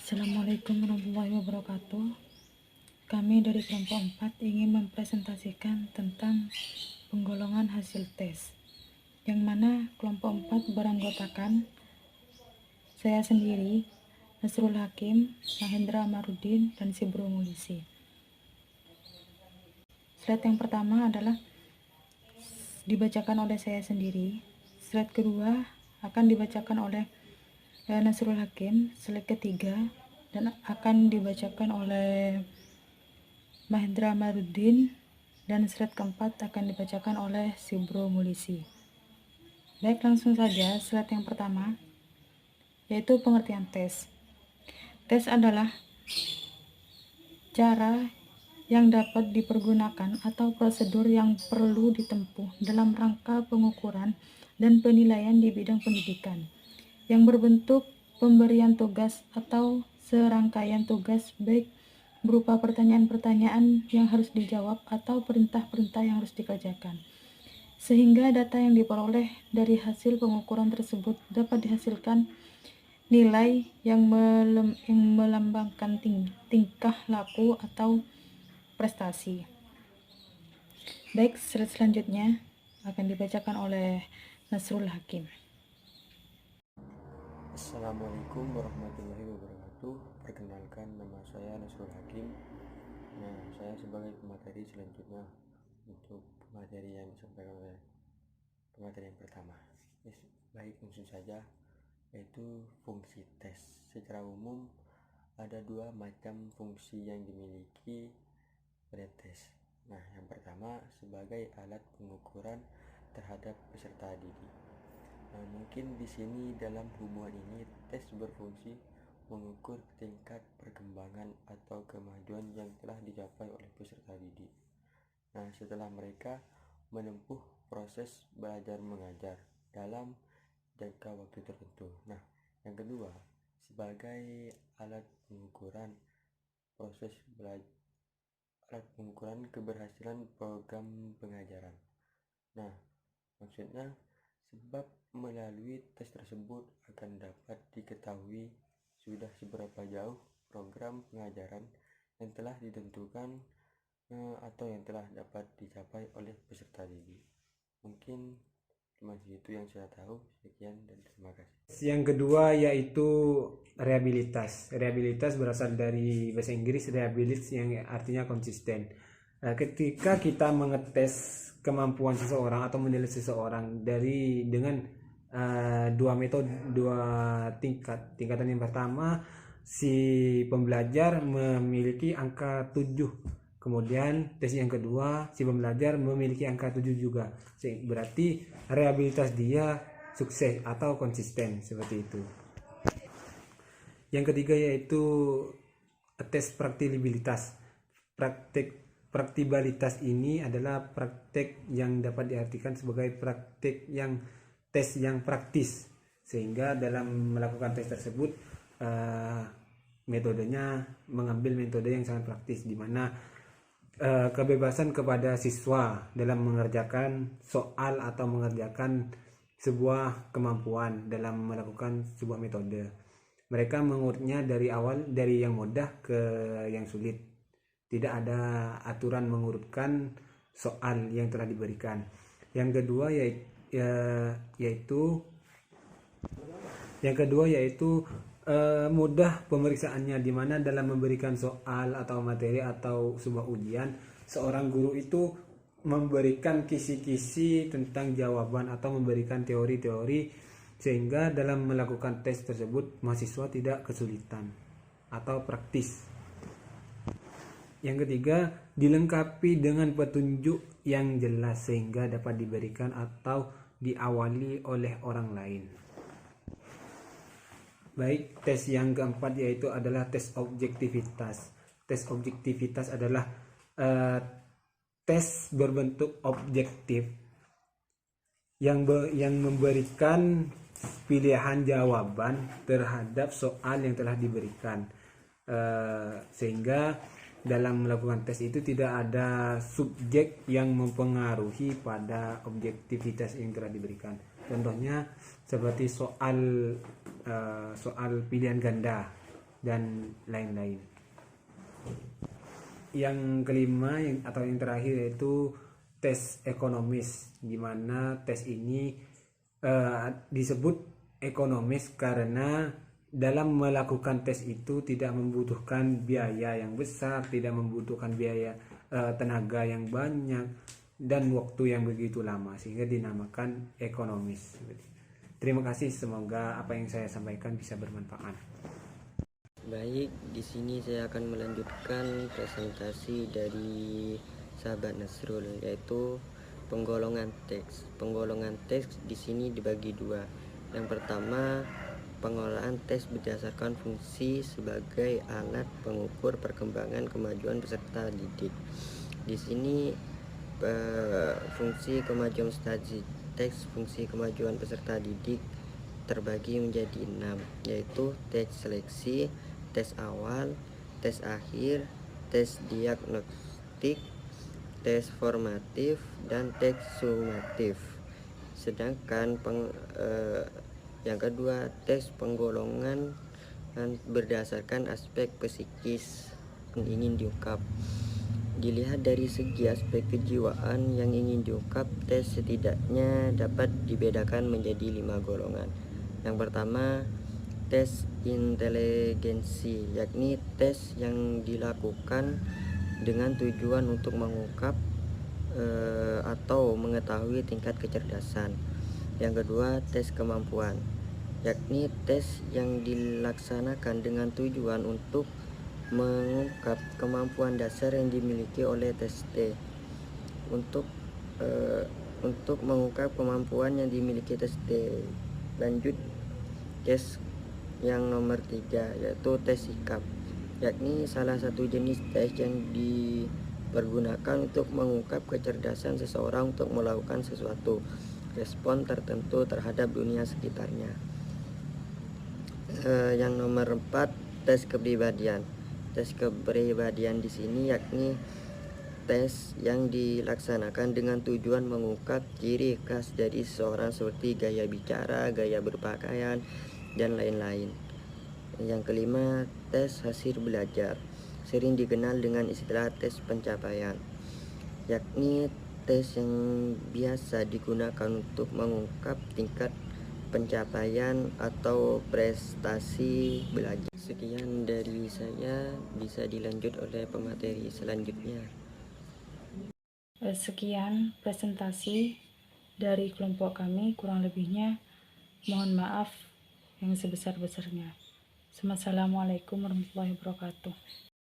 Assalamualaikum warahmatullahi wabarakatuh. Kami dari kelompok 4 ingin mempresentasikan tentang penggolongan hasil tes, yang mana kelompok 4 beranggotakan saya sendiri, Nasrul Hakim, Mahendra Amarudin, dan Sibro Mulisi. Slide yang pertama adalah dibacakan oleh saya sendiri. Slide kedua akan dibacakan oleh Nasrul Hakim. Slide ketiga dan akan dibacakan oleh Mahendra Amarudin, dan slide keempat akan dibacakan oleh Sibro Mulisi. Baik, langsung saja slide yang pertama, yaitu pengertian tes. Tes adalah cara yang dapat dipergunakan atau prosedur yang perlu ditempuh dalam rangka pengukuran dan penilaian di bidang pendidikan, yang berbentuk pemberian tugas atau serangkaian tugas, baik berupa pertanyaan-pertanyaan yang harus dijawab atau perintah-perintah yang harus dikerjakan, sehingga data yang diperoleh dari hasil pengukuran tersebut dapat dihasilkan nilai yang melambangkan tingkah laku atau prestasi. Baik, slide selanjutnya akan dibacakan oleh Nasrul Hakim. Assalamualaikum warahmatullahi wabarakatuh. Perkenalkan, nama saya Nasrul Hakim. Saya sebagai pemateri selanjutnya untuk materi yang disampaikan oleh pemateri yang pertama. Baik, langsung saja, yaitu fungsi tes. Secara umum ada dua macam fungsi yang dimiliki pada tes. Yang pertama sebagai alat pengukuran terhadap peserta didik. Mungkin di sini dalam hubungan ini tes berfungsi mengukur tingkat perkembangan atau kemajuan yang telah dicapai oleh peserta didik. Setelah mereka menempuh proses belajar mengajar dalam jangka waktu tertentu. Yang kedua, sebagai alat pengukuran keberhasilan program pengajaran. Maksudnya sebab melalui tes tersebut akan dapat diketahui sudah seberapa jauh program pengajaran yang telah ditentukan atau yang telah dapat dicapai oleh peserta didik. Mungkin cuma itu yang saya tahu. Sekian dan terima kasih. Yang kedua yaitu rehabilitas. Rehabilitas berasal dari bahasa Inggris rehabilit, yang artinya konsisten. Ketika kita mengetes kemampuan seseorang atau menilai seseorang dengan dua tingkatan. Yang pertama, si pembelajar memiliki angka 7. Kemudian tes yang kedua, si pembelajar memiliki angka 7 juga. Berarti rehabilitas dia sukses atau konsisten, seperti itu. Yang ketiga yaitu tes praktikabilitas. Praktikabilitas ini adalah praktek yang dapat diartikan sebagai praktek yang tes yang praktis, sehingga dalam melakukan tes tersebut metodenya mengambil metode yang sangat praktis, di mana kebebasan kepada siswa dalam mengerjakan soal atau mengerjakan sebuah kemampuan dalam melakukan sebuah metode. Mereka mengurutnya dari awal, dari yang mudah ke yang sulit. Tidak ada aturan mengurutkan soal yang telah diberikan. Yang kedua yaitu mudah pemeriksaannya, di mana dalam memberikan soal atau materi atau sebuah ujian, seorang guru itu memberikan kisi-kisi tentang jawaban atau memberikan teori-teori, sehingga dalam melakukan tes tersebut mahasiswa tidak kesulitan atau praktis. Yang ketiga, dilengkapi dengan petunjuk yang jelas sehingga dapat diberikan atau diawali oleh orang lain. Baik, tes yang keempat yaitu adalah tes objektivitas. Tes objektivitas adalah tes berbentuk objektif yang memberikan pilihan jawaban terhadap soal yang telah diberikan, sehingga dalam melakukan tes itu tidak ada subjek yang mempengaruhi pada objektivitas yang telah diberikan. Contohnya seperti soal pilihan ganda. dan lain-lain. Yang kelima atau yang terakhir yaitu tes ekonomis, di mana tes ini disebut ekonomis karena dalam melakukan tes itu tidak membutuhkan biaya yang besar, tidak membutuhkan biaya tenaga yang banyak dan waktu yang begitu lama, sehingga dinamakan ekonomis. Terima kasih, semoga apa yang saya sampaikan bisa bermanfaat. Baik, di sini saya akan melanjutkan presentasi dari sahabat Nasrul, yaitu penggolongan teks. Penggolongan teks di sini dibagi dua. Yang pertama, pengolahan teks berdasarkan fungsi sebagai alat pengukur perkembangan kemajuan peserta didik. Di sini fungsi kemajuan peserta teks, fungsi kemajuan peserta didik terbagi menjadi 6, yaitu tes seleksi, tes awal, tes akhir, tes diagnostik, tes formatif, dan tes sumatif. Sedangkan yang kedua, tes penggolongan berdasarkan aspek psikis yang ingin diungkap. Dilihat dari segi aspek kejiwaan yang ingin diungkap, tes setidaknya dapat dibedakan menjadi 5 golongan. Yang pertama, tes inteligensi, yakni tes yang dilakukan dengan tujuan untuk mengungkap atau mengetahui tingkat kecerdasan. Yang kedua, tes kemampuan, yakni tes yang dilaksanakan dengan tujuan untuk mengungkap kemampuan dasar yang dimiliki oleh tes T. Untuk mengungkap kemampuan yang dimiliki tes T, lanjut tes yang nomor 3, yaitu tes sikap, yakni salah satu jenis tes yang dipergunakan untuk mengungkap kecerdasan seseorang untuk melakukan sesuatu respon tertentu terhadap dunia sekitarnya. Yang nomor 4, tes kepribadian. Tes kepribadian di sini yakni tes yang dilaksanakan dengan tujuan mengungkap ciri khas dari seseorang seperti gaya bicara, gaya berpakaian, dan lain-lain. Yang kelima, tes hasil belajar, sering dikenal dengan istilah tes pencapaian, yakni tes yang biasa digunakan untuk mengungkap tingkat pencapaian atau prestasi belajar. Sekian dari saya, bisa dilanjut oleh pemateri selanjutnya. Sekian presentasi dari kelompok kami, kurang lebihnya mohon maaf yang sebesar-besarnya. Assalamualaikum warahmatullahi wabarakatuh.